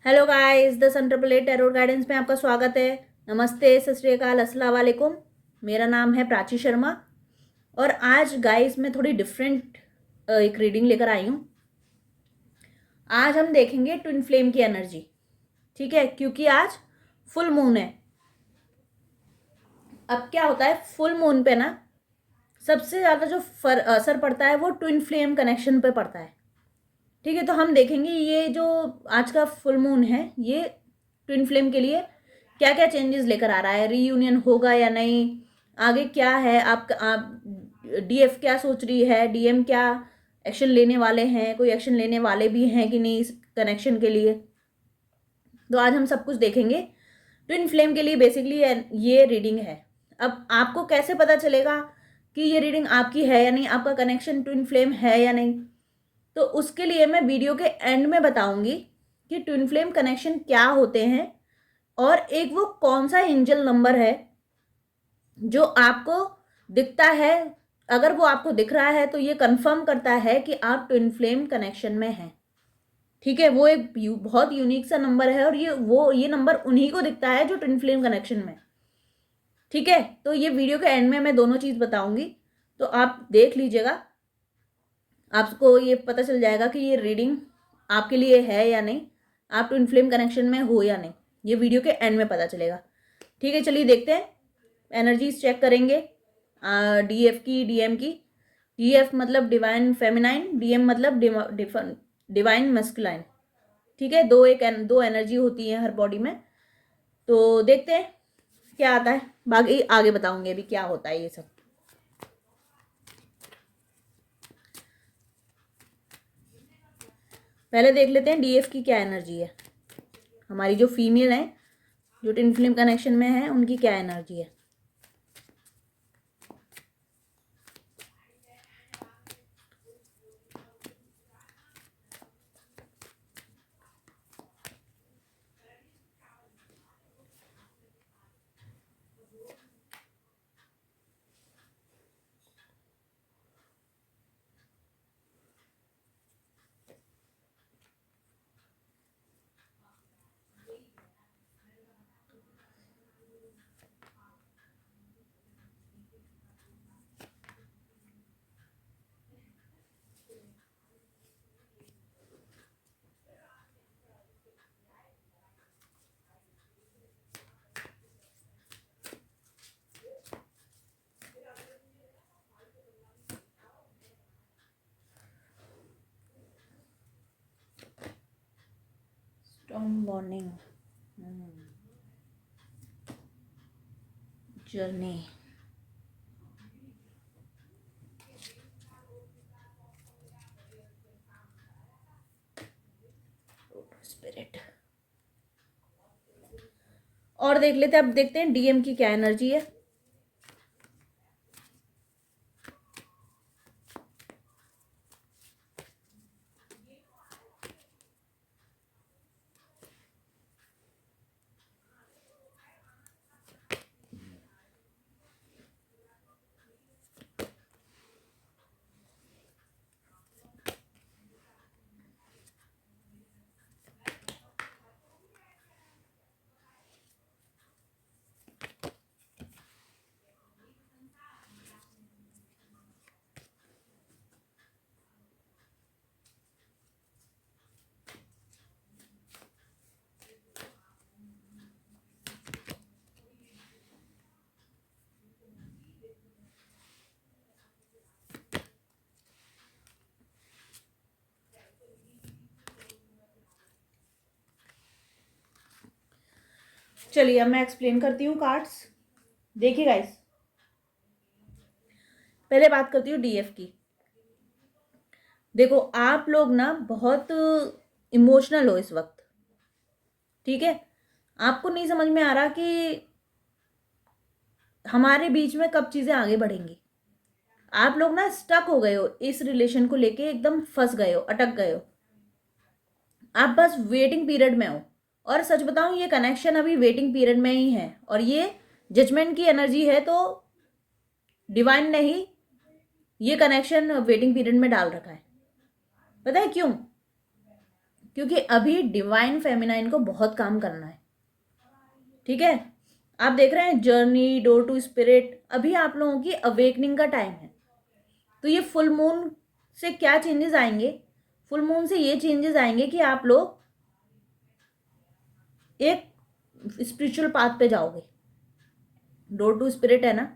Hello guys, the sun triple eight tarot guidance में आपका स्वागत है। नमस्ते, सत श्री अकाल, अस्सलाम वालेकुम। मेरा नाम है प्राची शर्मा और आज गाइस मैं थोड़ी डिफरेंट एक रीडिंग लेकर आई हूँ। आज हम देखेंगे ट्विन फ्लेम की एनर्जी। ठीक है, क्योंकि आज फुल मून है। अब क्या होता है, फुल मून पे ना सबसे ज़्यादा जो असर पड़ता है वो ट्विन फ्लेम कनेक्शन पे पड़ता है। ठीक है, तो हम देखेंगे ये जो आज का फुल मून है ये ट्विन फ्लेम के लिए क्या क्या चेंजेस लेकर आ रहा है। रीयूनियन होगा या नहीं, आगे क्या है, आप डीएफ क्या सोच रही है, डीएम क्या एक्शन लेने वाले हैं, कोई एक्शन लेने वाले भी हैं कि नहीं इस कनेक्शन के लिए। तो आज हम सब कुछ देखेंगे। ट्विन फ्लेम के लिए बेसिकली ये रीडिंग है। अब आपको कैसे पता चलेगा कि ये रीडिंग आपकी है या नहीं, आपका कनेक्शन ट्विन फ्लेम है या नहीं, तो उसके लिए मैं वीडियो के एंड में बताऊंगी कि ट्विन फ्लेम कनेक्शन क्या होते हैं और एक वो कौन सा एंजल नंबर है जो आपको दिखता है। अगर वो आपको दिख रहा है तो ये कंफर्म करता है कि आप ट्विन फ्लेम कनेक्शन में हैं। ठीक है, वो एक बहुत यूनिक सा नंबर है और ये नंबर उन्हीं को दिखता है जो ट्विन फ्लेम कनेक्शन में। ठीक है, तो ये वीडियो के एंड में मैं दोनों चीज बताऊंगी, तो आप देख लीजिएगा। आपको ये पता चल जाएगा कि ये रीडिंग आपके लिए है या नहीं, आप ट्विन फ्लेम कनेक्शन में हो या नहीं। ये वीडियो के एंड में पता चलेगा। ठीक है, चलिए देखते हैं। एनर्जीज चेक करेंगे डीएफ की, डीएम की। डीएफ मतलब डिवाइन फेमिनाइन, डीएम मतलब डिवाइन मस्कुलाइन। ठीक है, दो एनर्जी होती है हर बॉडी में। तो देखते हैं क्या आता है, बाकी आगे बताऊंगी अभी क्या होता है ये सब। पहले देख लेते हैं डीएफ की क्या एनर्जी है। हमारी जो फीमेल है जो ट्विन फ्लेम कनेक्शन में है उनकी क्या एनर्जी है। Storm warning, journey, spirit. और देख लेते हैं, अब देखते हैं डीएम की क्या एनर्जी है। चलिए अब मैं एक्सप्लेन करती हूँ कार्ड्स। देखिए गाइस, पहले बात करती हूँ डीएफ की। देखो, आप लोग ना बहुत इमोशनल हो इस वक्त। ठीक है, आपको नहीं समझ में आ रहा कि हमारे बीच में कब चीजें आगे बढ़ेंगी। आप लोग ना स्टक हो गए हो इस रिलेशन को लेके, एकदम फंस गए हो, अटक गए हो। आप बस वेटिंग पीरियड में हो। और सच बताऊं, ये कनेक्शन अभी वेटिंग पीरियड में ही है और ये जजमेंट की एनर्जी है। तो डिवाइन ने ही ये कनेक्शन वेटिंग पीरियड में डाल रखा है। पता है क्यों? क्योंकि अभी डिवाइन फेमिनाइन को बहुत काम करना है। ठीक है, आप देख रहे हैं जर्नी, डोर टू स्पिरिट, अभी आप लोगों की अवेकनिंग का टाइम है। तो ये फुल मून से क्या चेंजेस आएंगे? फुल मून से ये चेंजेस आएंगे कि आप लोग एक स्पिरिचुअल पाथ पे जाओगे। डोर टू स्पिरिट है ना,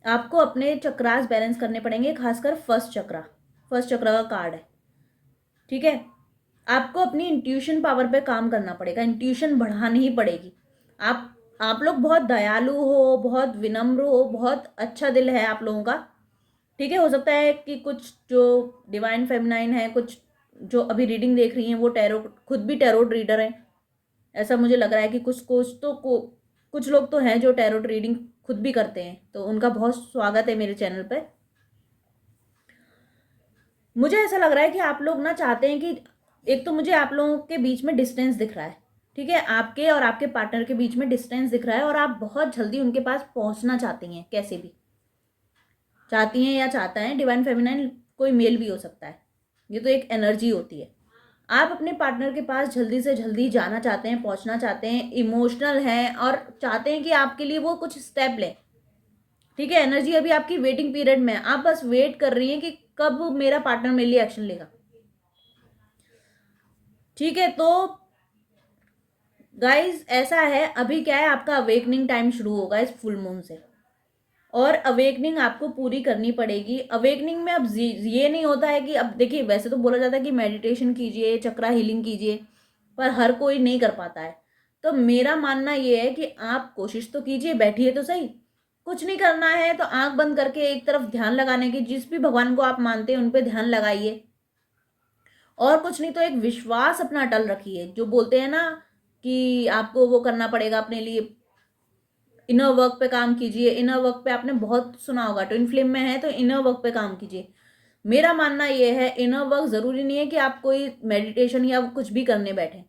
आपको अपने चक्रास बैलेंस करने पड़ेंगे, खासकर फर्स्ट चक्रा का कार्ड है। ठीक है, आपको अपनी इंट्यूशन पावर पे काम करना पड़ेगा, इंट्यूशन बढ़ानी ही पड़ेगी। आप लोग बहुत दयालु हो, बहुत विनम्र हो, बहुत अच्छा दिल है आप लोगों का। ठीक है, हो सकता है कि कुछ जो डिवाइन फेमिनाइन है, कुछ जो अभी रीडिंग देख रही हैं वो टैरो, खुद भी टैरोट रीडर हैं, ऐसा मुझे लग रहा है कि कुछ लोग तो हैं जो टैरोट रीडिंग खुद भी करते हैं, तो उनका बहुत स्वागत है मेरे चैनल पे। मुझे ऐसा लग रहा है कि आप लोग ना चाहते हैं कि, एक तो मुझे आप लोगों के बीच में डिस्टेंस दिख रहा है। ठीक है, आपके और आपके पार्टनर के बीच में डिस्टेंस दिख रहा है और आप बहुत जल्दी उनके पास पहुंचना चाहती हैं, कैसे भी चाहती हैं या चाहता है। डिवाइन फेमिनाइन कोई मेल भी हो सकता है, ये तो एक एनर्जी होती है। आप अपने पार्टनर के पास जल्दी से जल्दी जाना चाहते हैं, पहुंचना चाहते हैं, इमोशनल हैं और चाहते हैं कि आपके लिए वो कुछ स्टेप लें। ठीक है, एनर्जी अभी आपकी वेटिंग पीरियड में है, आप बस वेट कर रही हैं कि कब मेरा पार्टनर मेरे लिए एक्शन लेगा। ठीक है, तो गाइज ऐसा है, अभी क्या है, आपका अवेकनिंग टाइम शुरू होगा इस फुल मून से, और अवेकनिंग आपको पूरी करनी पड़ेगी। अवेकनिंग में अब ये नहीं होता है कि, अब देखिए वैसे तो बोला जाता है कि मेडिटेशन कीजिए, चक्रा हीलिंग कीजिए, पर हर कोई नहीं कर पाता है। तो मेरा मानना ये है कि आप कोशिश तो कीजिए, बैठिए तो सही, कुछ नहीं करना है तो आंख बंद करके एक तरफ ध्यान लगाने की, जिस भी भगवान को आप मानते हैं उन पे ध्यान लगाइए, और कुछ नहीं तो एक विश्वास अपना अटल रखिए। जो बोलते हैं ना कि आपको वो करना पड़ेगा अपने लिए, इनर वर्क पे काम कीजिए। इनर वर्क पे आपने बहुत सुना होगा, ट्विन फ्लेम में है तो इनर वर्क पे काम कीजिए। मेरा मानना ये है, इनर वर्क जरूरी नहीं है कि आप कोई मेडिटेशन या कुछ भी करने बैठे।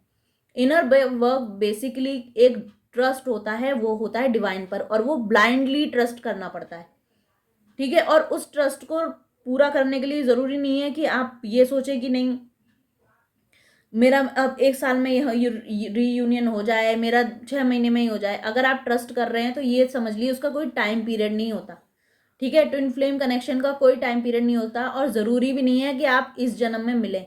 इनर वर्क बेसिकली एक ट्रस्ट होता है, वो होता है डिवाइन पर, और वो ब्लाइंडली ट्रस्ट करना पड़ता है। ठीक है, और उस ट्रस्ट को पूरा करने के लिए जरूरी नहीं है कि आप ये सोचें कि नहीं मेरा अब 1 साल में यह रीयूनियन हो जाए, मेरा 6 महीने में ही हो जाए। अगर आप ट्रस्ट कर रहे हैं तो ये समझ लीजिए उसका कोई टाइम पीरियड नहीं होता। ठीक है, ट्विन फ्लेम कनेक्शन का कोई टाइम पीरियड नहीं होता, और ज़रूरी भी नहीं है कि आप इस जन्म में मिलें।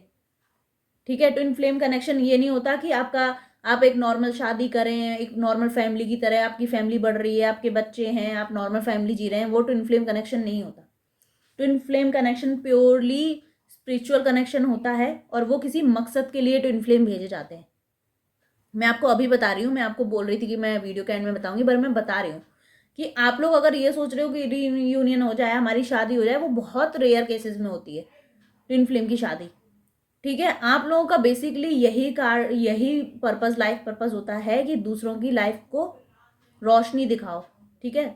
ठीक है, ट्विन फ्लेम कनेक्शन ये नहीं होता कि आप एक नॉर्मल शादी करें, एक नॉर्मल फैमिली की तरह, आपकी फैमिली बढ़ रही है, आपके बच्चे हैं, आप नॉर्मल फैमिली जी रहे हैं, वो ट्विन फ्लेम कनेक्शन नहीं होता। Twin flame connection purely spiritual connection होता है, और वो किसी मकसद के लिए ट्विन फ्लेम भेजे जाते हैं। मैं आपको अभी बता रही हूँ, मैं आपको बोल रही थी कि मैं वीडियो के एंड में बताऊंगी, पर मैं बता रही हूँ कि आप लोग अगर ये सोच रहे हो कि रीयूनियन हो जाए, हमारी शादी हो जाए, वो बहुत रेयर केसेस में होती है ट्विन फ्लेम की शादी। ठीक है, आप लोगों का बेसिकली यही पर्पस, लाइफ पर्पस होता है कि दूसरों की लाइफ को रोशनी दिखाओ। ठीक है,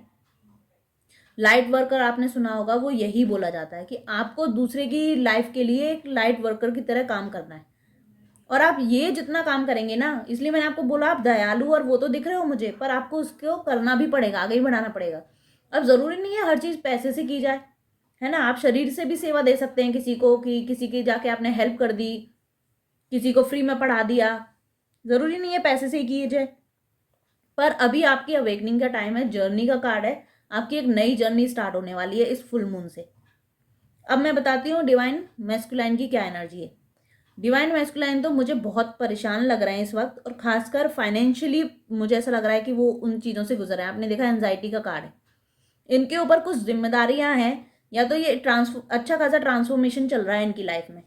लाइट वर्कर आपने सुना होगा, वो यही बोला जाता है कि आपको दूसरे की लाइफ के लिए एक लाइट वर्कर की तरह काम करना है। और आप ये जितना काम करेंगे ना, इसलिए मैंने आपको बोला आप दयालु और वो तो दिख रहे हो मुझे, पर आपको उसको करना भी पड़ेगा, आगे ही बढ़ाना पड़ेगा। अब ज़रूरी नहीं है हर चीज़ पैसे से की जाए, है ना। आप शरीर से भी सेवा दे सकते हैं किसी को, कि किसी की जाके आपने हेल्प कर दी, किसी को फ्री में पढ़ा दिया। ज़रूरी नहीं है पैसे से ही किए जाए। पर अभी आपकी अवेकनिंग का टाइम है, जर्नी का कार्ड है, आपकी एक नई जर्नी स्टार्ट होने वाली है इस फुल मून से। अब मैं बताती हूँ डिवाइन मैस्कुलाइन की क्या एनर्जी है। डिवाइन मैस्कुलाइन तो मुझे बहुत परेशान लग रहे हैं इस वक्त, और खासकर फाइनेंशियली मुझे ऐसा लग रहा है कि वो उन चीज़ों से गुजर रहे हैं। आपने देखा एंजाइटी का कार्ड है, इनके ऊपर कुछ जिम्मेदारियां हैं, या तो ये अच्छा खासा ट्रांसफॉर्मेशन चल रहा है इनकी लाइफ में।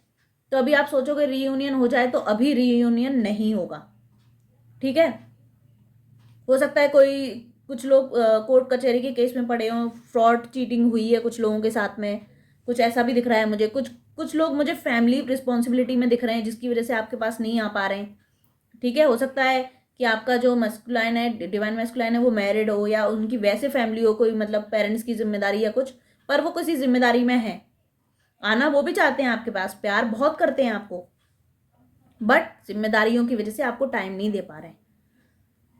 तो अभी आप सोचोगे रीयूनियन हो जाए, तो अभी रीयूनियन नहीं होगा। ठीक है, हो सकता है कुछ लोग कोर्ट कचहरी के केस में पड़े हों, फ्रॉड चीटिंग हुई है कुछ लोगों के साथ में, कुछ ऐसा भी दिख रहा है मुझे। कुछ लोग मुझे फैमिली रिस्पॉन्सिबिलिटी में दिख रहे हैं, जिसकी वजह से आपके पास नहीं आ पा रहे हैं। ठीक है, हो सकता है कि आपका जो मस्कुलाइन है, डिवाइन मस्कुलाइन है, वो मैरिड हो, या उनकी वैसे फैमिली हो, कोई मतलब पेरेंट्स की जिम्मेदारी या कुछ, पर वो किसी जिम्मेदारी में है। आना वो भी चाहते हैं आपके पास, प्यार बहुत करते हैं आपको, बट जिम्मेदारियों की वजह से आपको टाइम नहीं दे पा रहे हैं।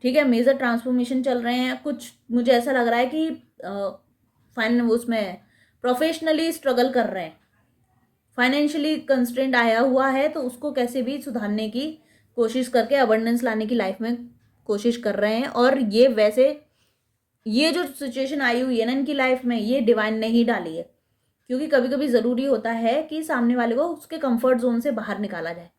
ठीक है, मेजर ट्रांसफॉर्मेशन चल रहे हैं कुछ, मुझे ऐसा लग रहा है कि उसमें प्रोफेशनली स्ट्रगल कर रहे हैं, फाइनेंशियली कंस्ट्रेंट आया हुआ है तो उसको कैसे भी सुधारने की कोशिश करके अबंडेंस लाने की लाइफ में कोशिश कर रहे हैं। और ये वैसे ये जो सिचुएशन आई हुई है ना इनकी लाइफ में, ये डिवाइन ने ही डाली है, क्योंकि कभी कभी ज़रूरी होता है कि सामने वाले को उसके कंफर्ट जोन से बाहर निकाला जाए।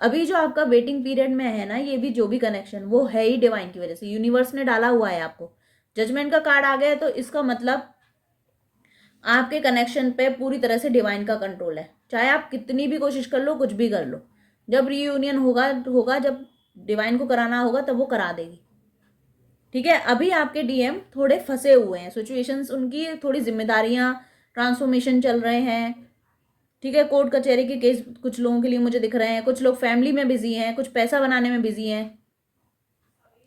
अभी जो आपका वेटिंग पीरियड में है ना, ये भी जो भी कनेक्शन वो है ही डिवाइन की वजह से, यूनिवर्स ने डाला हुआ है आपको। जजमेंट का कार्ड आ गया है तो इसका मतलब आपके कनेक्शन पे पूरी तरह से डिवाइन का कंट्रोल है। चाहे आप कितनी भी कोशिश कर लो, कुछ भी कर लो, जब रीयूनियन होगा जब डिवाइन को कराना होगा तब वो करा देगी। ठीक है, अभी आपके डीएम थोड़े फंसे हुए हैं, सिचुएशंस उनकी थोड़ी जिम्मेदारियां, ट्रांसफॉर्मेशन चल रहे हैं। ठीक है, कोर्ट कचहरी के केस कुछ लोगों के लिए मुझे दिख रहे हैं, कुछ लोग फैमिली में बिजी हैं, कुछ पैसा बनाने में बिजी हैं,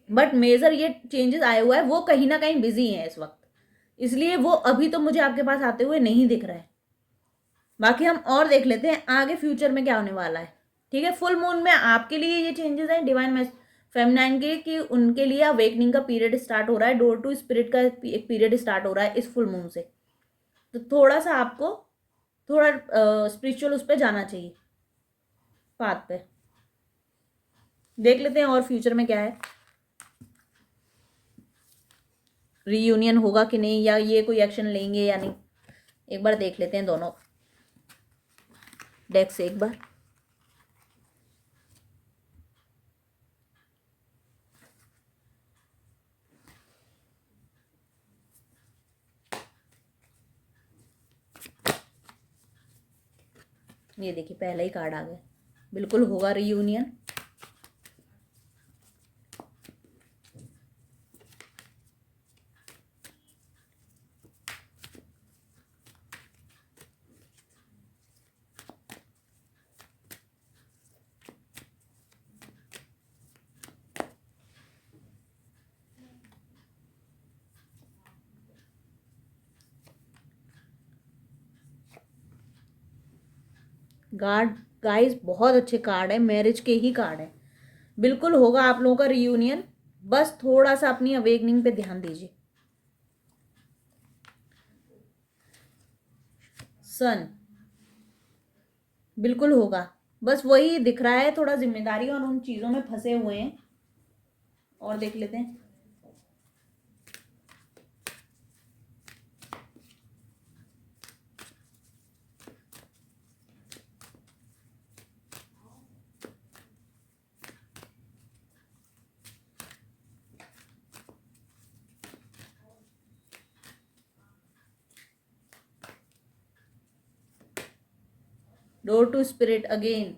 बट मेजर ये चेंजेस आए हुआ है, वो कहीं ना कहीं बिजी हैं इस वक्त, इसलिए वो अभी तो मुझे आपके पास आते हुए नहीं दिख रहे हैं। बाकी हम और देख लेते हैं आगे फ्यूचर में क्या होने वाला है। ठीक है, फुल मून में आपके लिए ये चेंजेस हैं डिवाइन फेमिनाइन के, कि उनके लिए अवेकनिंग का पीरियड स्टार्ट हो रहा है, डोर टू स्पिरिट का एक पीरियड स्टार्ट हो रहा है इस फुल मून से। तो थोड़ा सा आपको थोड़ा स्पिरिचुअल उस पर जाना चाहिए, पाथ पे। देख लेते हैं और फ्यूचर में क्या है, रीयूनियन होगा कि नहीं, या ये कोई एक्शन लेंगे या नहीं। एक बार देख लेते हैं दोनों डेक से एक बार। ये देखिए पहला ही कार्ड आ गया, बिल्कुल होगा रीयूनियन। कार्ड गाइस बहुत अच्छे कार्ड है, मैरिज के ही कार्ड है, बिल्कुल होगा आप लोगों का रीयूनियन। बस थोड़ा सा अपनी अवेकनिंग पे ध्यान दीजिए। सन बिल्कुल होगा, बस वही दिख रहा है, थोड़ा जिम्मेदारी और उन चीज़ों में फंसे हुए हैं। और देख लेते हैं, door to spirit again,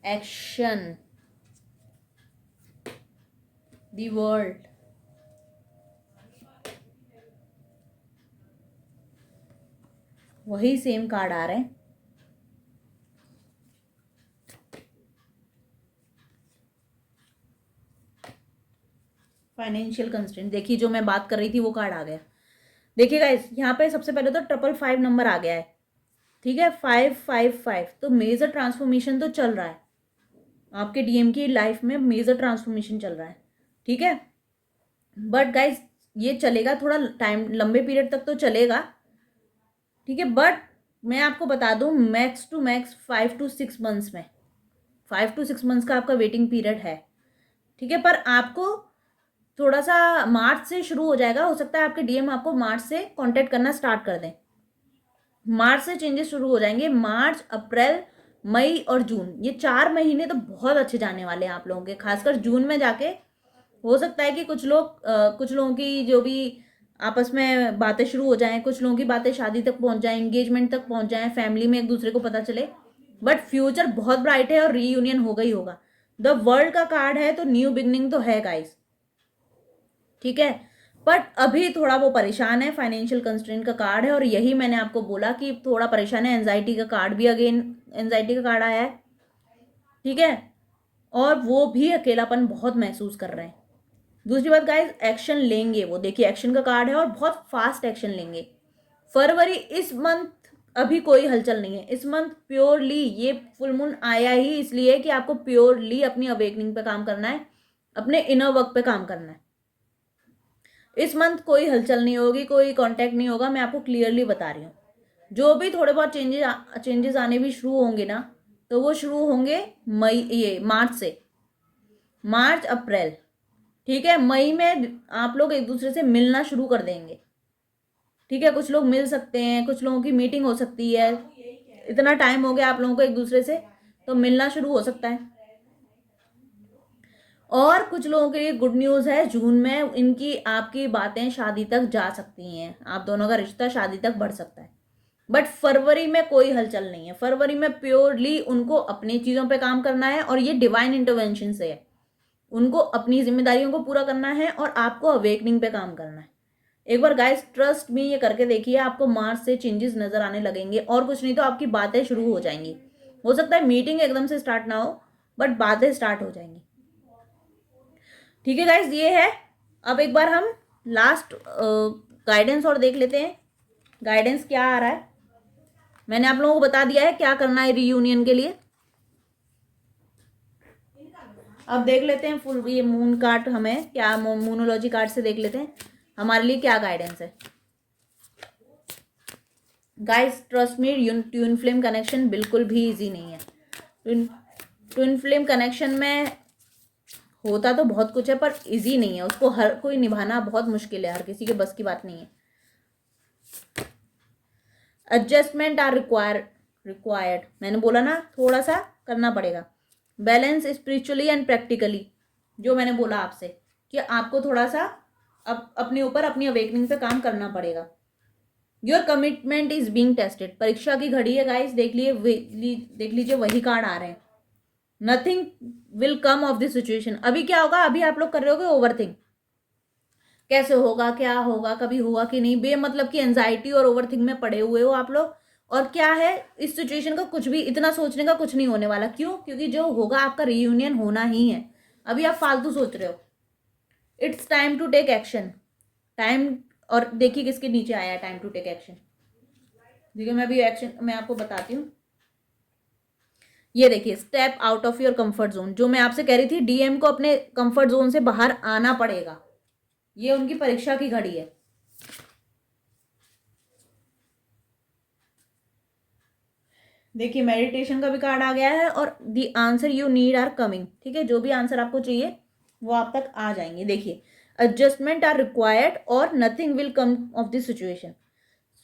action, the world, वही सेम कार्ड आ रहे हैं। फाइनेंशियल कंस्ट्रेंट, देखिए जो मैं बात कर रही थी वो कार्ड आ गया। देखिए गाइस, यहाँ पे सबसे पहले तो 555 नंबर आ गया है। ठीक है, 555, तो मेजर ट्रांसफॉर्मेशन तो चल रहा है आपके डीएम की लाइफ में, मेजर ट्रांसफॉर्मेशन चल रहा है। ठीक है, बट गाइस ये चलेगा थोड़ा टाइम, लंबे पीरियड तक तो चलेगा। ठीक है, बट मैं आपको बता दूं max to max 5 to 6 months में, 5 to 6 मंथ्स का आपका वेटिंग पीरियड है। ठीक है, पर आपको थोड़ा सा मार्च से शुरू हो जाएगा, हो सकता है आपके डीएम आपको मार्च से कांटेक्ट करना स्टार्ट कर दें। मार्च से चेंजेस शुरू हो जाएंगे, मार्च, अप्रैल, मई और जून, ये 4 महीने तो बहुत अच्छे जाने वाले हैं आप लोगों के। खासकर जून में जाके हो सकता है कि कुछ लोगों की जो भी आपस में बातें शुरू हो जाएं, कुछ लोगों की बातें शादी तक पहुंच जाएं, एंगेजमेंट तक पहुंच जाएं, फैमिली में एक दूसरे को पता चले। बट फ्यूचर बहुत ब्राइट है और रीयूनियन होगा ही होगा। द वर्ल्ड का कार्ड है तो न्यू बिगनिंग तो है गाइस। ठीक है, बट अभी थोड़ा वो परेशान है, फाइनेंशियल कंस्ट्रेंट का कार्ड है, और यही मैंने आपको बोला कि थोड़ा परेशान है। एंजाइटी का कार्ड भी अगेन, एंजाइटी का कार्ड आया है। ठीक है, और वो भी अकेलापन बहुत महसूस कर रहे हैं। दूसरी बात गाइस, एक्शन लेंगे वो, देखिए एक्शन का कार्ड है और बहुत फास्ट एक्शन लेंगे। फरवरी, इस मंथ अभी कोई हलचल नहीं है, इस मंथ प्योरली ये फुल मून आया ही इसलिए कि आपको प्योरली अपनी अवेकनिंग पे काम करना है, अपने इनर वर्क पे काम करना है। इस मंथ कोई हलचल नहीं होगी, कोई कांटेक्ट नहीं होगा, मैं आपको क्लियरली बता रही हूँ। जो भी थोड़े बहुत चेंजेस आने भी शुरू होंगे ना, तो वो शुरू होंगे मार्च से, मार्च अप्रैल, ठीक है। मई में आप लोग एक दूसरे से मिलना शुरू कर देंगे, ठीक है। कुछ लोग मिल सकते हैं, कुछ लोगों की मीटिंग हो सकती है। इतना टाइम हो गया आप लोगों को एक दूसरे से, तो मिलना शुरू हो सकता है। और कुछ लोगों के लिए गुड न्यूज़ है, जून में इनकी आपकी बातें शादी तक जा सकती हैं, आप दोनों का रिश्ता शादी तक बढ़ सकता है। बट फरवरी में कोई हलचल नहीं है। फरवरी में प्योरली उनको अपनी चीज़ों पे काम करना है, और ये डिवाइन इंटरवेंशन से है। उनको अपनी जिम्मेदारियों को पूरा करना है और आपको अवेकनिंग पे काम करना है। एक बार गाइस ट्रस्ट में ये करके देखिए, आपको मार्च से चेंजेस नजर आने लगेंगे, और कुछ नहीं तो आपकी बातें शुरू हो जाएंगी। हो सकता है मीटिंग एकदम से स्टार्ट ना हो, बट बातें स्टार्ट हो जाएंगी, ठीक है गाइस। ये है। अब एक बार हम लास्ट गाइडेंस और देख लेते हैं, गाइडेंस क्या आ रहा है। मैंने आप लोगों को बता दिया है क्या करना है रीयूनियन के लिए। अब देख लेते हैं फुल ये मून कार्ड, हमें क्या मूनोलॉजी कार्ड से देख लेते हैं हमारे लिए क्या गाइडेंस है। Guys trust me, twin flame connection बिल्कुल भी इजी नहीं है। ट्विन फ्लेम कनेक्शन में होता तो बहुत कुछ है, पर इजी नहीं है, उसको हर कोई निभाना बहुत मुश्किल है, हर किसी के बस की बात नहीं है। एडजस्टमेंट आर रिक्वायर्ड, मैंने बोला ना, थोड़ा सा करना पड़ेगा। बैलेंस स्पिरिचुअली एंड प्रैक्टिकली, जो मैंने बोला आपसे कि आपको थोड़ा सा अपने ऊपर अपनी अवेकनिंग पे काम करना पड़ेगा। Your commitment is being tested, परीक्षा की घड़ी है गाइस, देख लीजिए वही कार्ड आ रहे हैं। Nothing will come of this situation. अभी क्या होगा, अभी आप लोग कर रहे होगे ओवरथिंक, कैसे होगा, क्या होगा, कभी होगा कि नहीं, बेमतलब की एंजाइटी और ओवरथिंक में पड़े हुए हो आप लोग। और क्या है, इस सिचुएशन का कुछ भी इतना सोचने का कुछ नहीं होने वाला। क्यों? क्योंकि जो होगा आपका रीयूनियन होना ही है। अभी आप फालतू सोच रहे हो। It's time to take action. Time, और देखिए किसके नीचे आया है टाइम टू टेक एक्शन। देखिए मैं अभी एक्शन मैं आपको बताती हूँ। ये देखिए, step out of your comfort zone, जो मैं आपसे कह रही थी, डीएम को अपने कंफर्ट जोन से बाहर आना पड़ेगा। ये उनकी परीक्षा की घड़ी है। देखिए मेडिटेशन का भी कार्ड आ गया है, और the answer you need are coming, ठीक है। जो भी आंसर आपको चाहिए वो आप तक आ जाएंगे। देखिए, एडजस्टमेंट आर रिक्वायर्ड और nothing will come of this situation.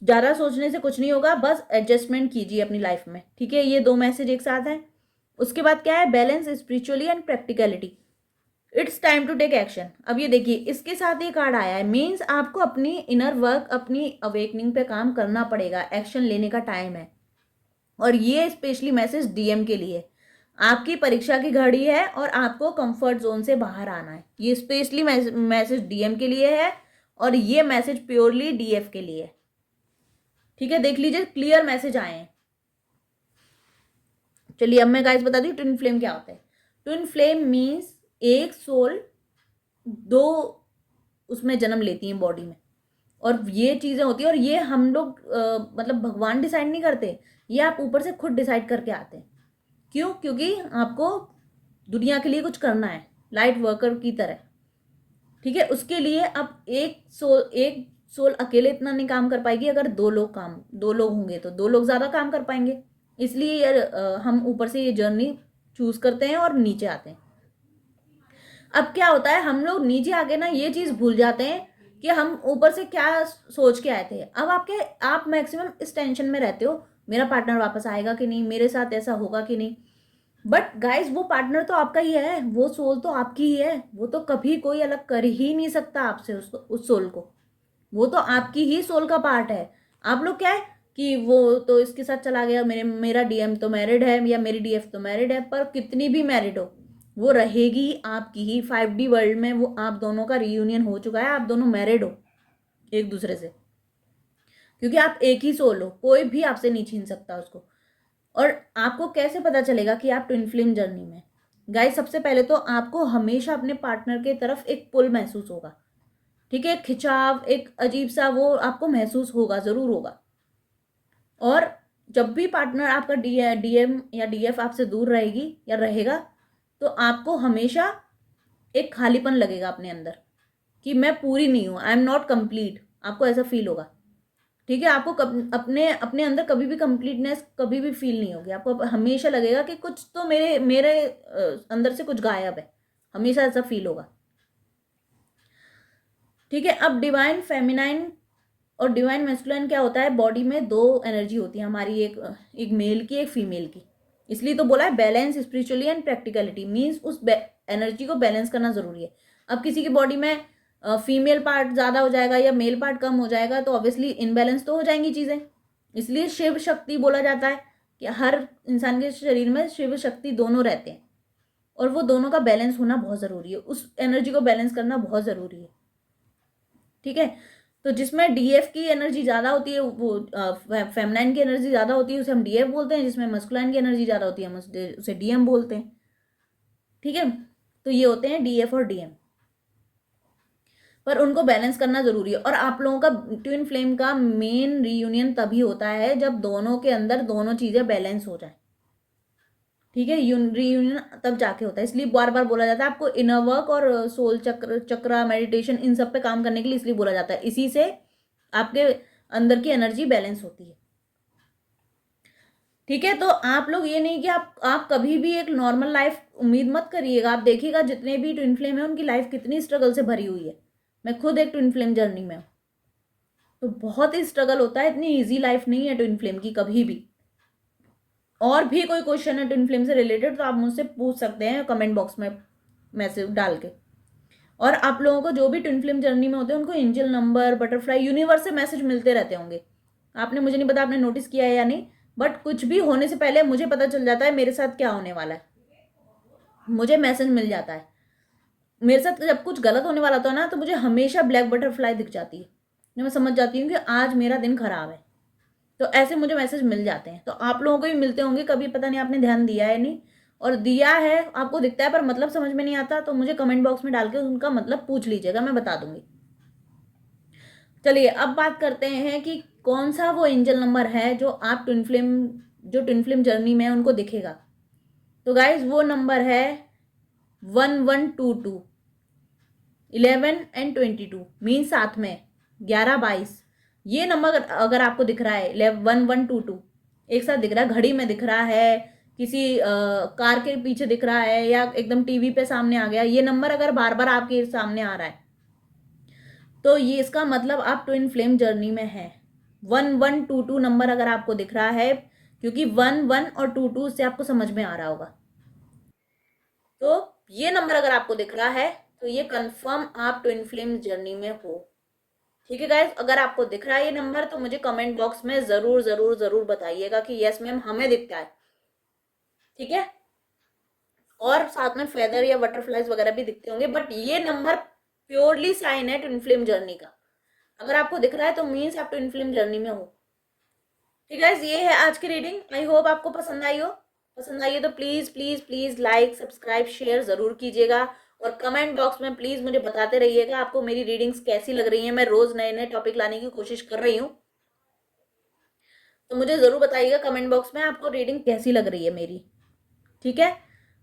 ज़्यादा सोचने से कुछ नहीं होगा, बस एडजस्टमेंट कीजिए अपनी लाइफ में, ठीक है। ये दो मैसेज एक साथ हैं। उसके बाद क्या है, balance spiritually and practicality, it's time to take action. अब ये देखिए इसके साथ ये कार्ड आया है, मीन्स आपको अपनी इनर वर्क, अपनी अवेकनिंग पे काम करना पड़ेगा, एक्शन लेने का टाइम है। और ये स्पेशली मैसेज डीएम के लिए, आपकी परीक्षा की घड़ी है और आपको कंफर्ट जोन से बाहर आना है। ये स्पेशली मैसेज डीएम के लिए है, और ये मैसेज प्योरली डीएफ के लिए है, ठीक है। देख लीजिए क्लियर मैसेज आए हैं। चलिए अब मैं गाइस बता दी ट्विन फ्लेम क्या होता है। ट्विन फ्लेम मीन्स एक सोल दो उसमें जन्म लेती हैं बॉडी में, और ये चीज़ें होती हैं। और ये हम लोग मतलब भगवान डिसाइड नहीं करते, ये आप ऊपर से खुद डिसाइड करके आते हैं। क्यों? क्योंकि आपको दुनिया के लिए कुछ करना है, लाइट वर्कर की तरह, ठीक है। उसके लिए अब एक सोल अकेले इतना नहीं काम कर पाएगी। अगर दो लोग होंगे तो दो लोग ज़्यादा काम कर पाएंगे। इसलिए हम ऊपर से ये जर्नी चूज करते हैं और नीचे आते हैं। अब क्या होता है, हम लोग नीचे आके ना ये चीज़ भूल जाते हैं कि हम ऊपर से क्या सोच के आए थे। अब आप मैक्सिमम इस टेंशन में रहते हो, मेरा पार्टनर वापस आएगा कि नहीं, मेरे साथ ऐसा होगा कि नहीं। बट गाइस वो पार्टनर तो आपका ही है, वो सोल तो आपकी ही है, वो तो कभी कोई अलग कर ही नहीं सकता आपसे उस सोल को। वो तो आपकी ही सोल का पार्ट है। आप लोग क्या है कि वो तो इसके साथ चला गया, मेरा डीएम तो मैरिड है या मेरी डीएफ तो मैरिड है, पर कितनी भी मैरिड हो वो रहेगी आपकी ही। 5D वर्ल्ड में वो आप दोनों का रीयूनियन हो चुका है, आप दोनों मैरिड हो एक दूसरे से, क्योंकि आप एक ही सोल हो, कोई भी आपसे नहीं छीन सकता उसको। और आपको कैसे पता चलेगा कि आप ट्विन फ्लेम जर्नी में? गाइस सबसे पहले तो आपको हमेशा अपने पार्टनर के तरफ एक पुल महसूस होगा, ठीक है। खिंचाव, एक अजीब सा वो आपको महसूस होगा, जरूर होगा। और जब भी पार्टनर आपका डीएम या डीएफ आपसे दूर रहेगी या रहेगा, तो आपको हमेशा एक खालीपन लगेगा अपने अंदर, कि मैं पूरी नहीं हूँ, आई एम नॉट कंप्लीट, आपको ऐसा फील होगा। ठीक है, आपको अपने अपने अंदर कभी भी कंप्लीटनेस कभी भी फील नहीं होगी, आपको हमेशा लगेगा कि कुछ तो मेरे मेरे अंदर से कुछ गायब है, हमेशा ऐसा फील होगा। ठीक है, अब डिवाइन फेमिनाइन और डिवाइन मैस्कुलाइन क्या होता है, बॉडी में दो एनर्जी होती है हमारी, एक मेल की, एक फीमेल की। इसलिए तो बोला है balance spiritually and practicality, means उस एनर्जी को बैलेंस करना जरूरी है। अब किसी की बॉडी में फीमेल पार्ट ज़्यादा हो जाएगा या मेल पार्ट कम हो जाएगा तो ऑब्वियसली इनबैलेंस तो हो जाएंगी चीज़ें। इसलिए शिव शक्ति बोला जाता है कि हर इंसान के शरीर में शिव शक्ति दोनों रहते हैं और वो दोनों का बैलेंस होना बहुत ज़रूरी है, उस एनर्जी को बैलेंस करना बहुत ज़रूरी है। ठीक है, तो जिसमें डीएफ की एनर्जी ज़्यादा होती है, वो फेमिनाइन की एनर्जी ज़्यादा होती है, उसे हम डीएफ बोलते हैं। जिसमें मस्कुलाइन की एनर्जी ज़्यादा होती है हम उसे डीएम बोलते हैं। ठीक है, तो ये होते हैं डीएफ और डीएम, पर उनको बैलेंस करना जरूरी है। और आप लोगों का ट्विन फ्लेम का मेन रीयूनियन तभी होता है जब दोनों के अंदर दोनों चीज़ें बैलेंस हो जाए। ठीक है, रीयूनियन तब जाके होता है, इसलिए बार बार बोला जाता है आपको इनर वर्क और सोल चक्र मेडिटेशन इन सब पे काम करने के लिए इसलिए बोला जाता है, इसी से आपके अंदर की एनर्जी बैलेंस होती है। ठीक है, तो आप लोग ये नहीं कि आप कभी भी एक नॉर्मल लाइफ उम्मीद मत करिएगा। आप देखिएगा जितने भी ट्विन फ्लेम है उनकी लाइफ कितनी स्ट्रगल से भरी हुई है। मैं खुद एक ट्विन फ्लेम जर्नी में हूँ, तो बहुत ही स्ट्रगल होता है, इतनी इजी लाइफ नहीं है ट्विन फ्लेम की कभी भी। और भी कोई क्वेश्चन है ट्विन फ्लेम से रिलेटेड तो आप मुझसे पूछ सकते हैं कमेंट बॉक्स में मैसेज डाल के। और आप लोगों को जो भी ट्विन फ्लेम जर्नी में होते हैं उनको एंजल नंबर, बटरफ्लाई, यूनिवर्स से मैसेज मिलते रहते होंगे। आपने, मुझे नहीं पता आपने नोटिस किया है या नहीं, बट कुछ भी होने से पहले मुझे पता चल जाता है मेरे साथ क्या होने वाला है, मुझे मैसेज मिल जाता है। मेरे साथ जब कुछ गलत होने वाला था ना तो मुझे हमेशा ब्लैक बटरफ्लाई दिख जाती है, मैं समझ जाती हूँ कि आज मेरा दिन खराब है। तो ऐसे मुझे मैसेज मिल जाते हैं, तो आप लोगों को भी मिलते होंगे कभी, पता नहीं आपने ध्यान दिया है नहीं, और दिया है आपको दिखता है पर मतलब समझ में नहीं आता, तो मुझे कमेंट बॉक्स में डाल के उनका मतलब पूछ लीजिएगा, मैं बता दूंगी। चलिए अब बात करते हैं कि कौन सा वो एंजल नंबर है जो आप जो ट्विन फ्लेम जर्नी में है उनको दिखेगा। तो गाइज वो नंबर है 1122, 11 एंड 22, मीन साथ में 11-22। ये नंबर अगर आपको दिख रहा है 1122 एक साथ दिख रहा है, घड़ी में दिख रहा है, किसी कार के पीछे दिख रहा है, या एकदम टीवी पे सामने आ गया, ये नंबर अगर बार बार आपके सामने आ रहा है तो ये इसका मतलब आप ट्विन फ्लेम जर्नी में है। 1122 नंबर अगर आपको दिख रहा है, क्योंकि 11 और 22 से आपको समझ में आ रहा होगा, तो ये नंबर अगर आपको दिख रहा है तो ये कंफर्म आप ट्विन फ्लेम जर्नी में हो। ठीक है गाइज, अगर आपको दिख रहा है ये नंबर तो मुझे कमेंट बॉक्स में जरूर जरूर जरूर बताइएगा कि यस मैम हमें दिखता है। ठीक है, और साथ में फेदर या बटरफ्लाइज वगैरह भी दिखते होंगे, बट ये नंबर प्योरली साइन है ट्विन फ्लेम जर्नी का। अगर आपको दिख रहा है तो मीन्स आप ट्विन फ्लेम जर्नी में हो। ठीक है, ये है आज की रीडिंग, आई होप आपको पसंद आई हो। पसंद आई है तो please please please like, subscribe, share जरूर कीजिएगा, और कमेंट बॉक्स में प्लीज मुझे बताते रहिएगा आपको मेरी रीडिंग्स कैसी लग रही हैं। मैं रोज नए नए टॉपिक लाने की कोशिश कर रही हूँ, तो मुझे जरूर बताइएगा कमेंट बॉक्स में आपको रीडिंग कैसी लग रही है मेरी। ठीक है,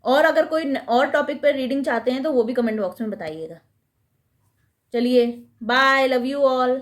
और अगर कोई और टॉपिक पर रीडिंग चाहते हैं तो वो भी कमेंट बॉक्स में बताइएगा। चलिए बाय, लव यू ऑल।